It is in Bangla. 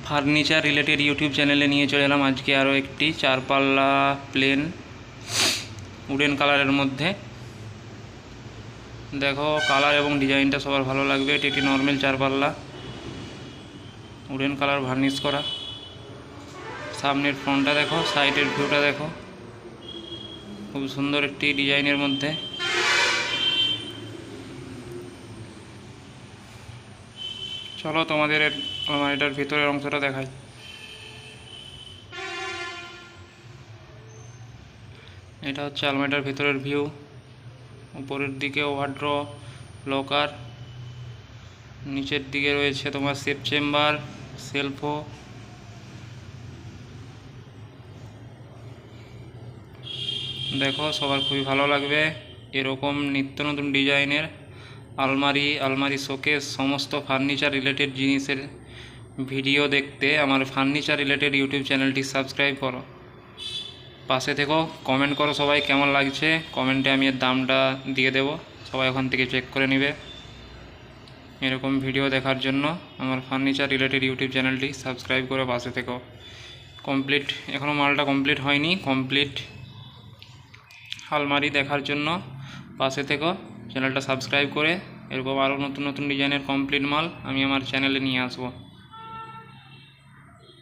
ফার্নিচার রিলেটেড ইউটিউব চ্যানেলে নিয়ে চলে এলাম আজকে আরও একটি চারপাল্লা প্লেন উডেন কালারের মধ্যে। দেখো কালার এবং ডিজাইনটা সবার ভালো লাগবে। এটি একটি নর্মাল চারপাল্লা উডেন কালার ভার্নিশ করা। সামনের ফ্রন্টটা দেখো, সাইডের ভিউটা দেখো, খুব সুন্দর একটি ডিজাইনের মধ্যে। চলো তোমাদের আলমারিটার ভিতরের অংশটা দেখাই। এটা হচ্ছে আলমারিটার ভিতরের ভিউ। উপরের দিকে ওয়ার্ড্রো, লকার, নিচের দিকে রয়েছে তোমার সেফ চেম্বার, সেলফো। দেখো সবার খুবই ভালো লাগবে এরকম নিত্য নতুন ডিজাইনের আলমারি শোকেস, সমস্ত ফার্নিচার রিলেটেড জিনিসের ভিডিও দেখতে আমার ফার্নিচার রিলেটেড ইউটিউব চ্যানেলটি সাবস্ক্রাইব করো। পাশে থেকো, কমেন্ট করো সবাই কেমন লাগছে। কমেন্টে আমি এর দামটা দিয়ে দেব, সবাই ওখান থেকে চেক করে নেবে। এরকম ভিডিও দেখার জন্য আমার ফার্নিচার রিলেটেড ইউটিউব চ্যানেলটি সাবস্ক্রাইব করে পাশে থেকো। কমপ্লিট এখনও মালটা কমপ্লিট হয়নি। কমপ্লিট আলমারি দেখার জন্য পাশে থেকো, চ্যানেলটা সাবস্ক্রাইব করে এরকম আরও নতুন নতুন ডিজাইনের কমপ্লিট মাল আমি আমার চ্যানেলে নিয়ে আসবো।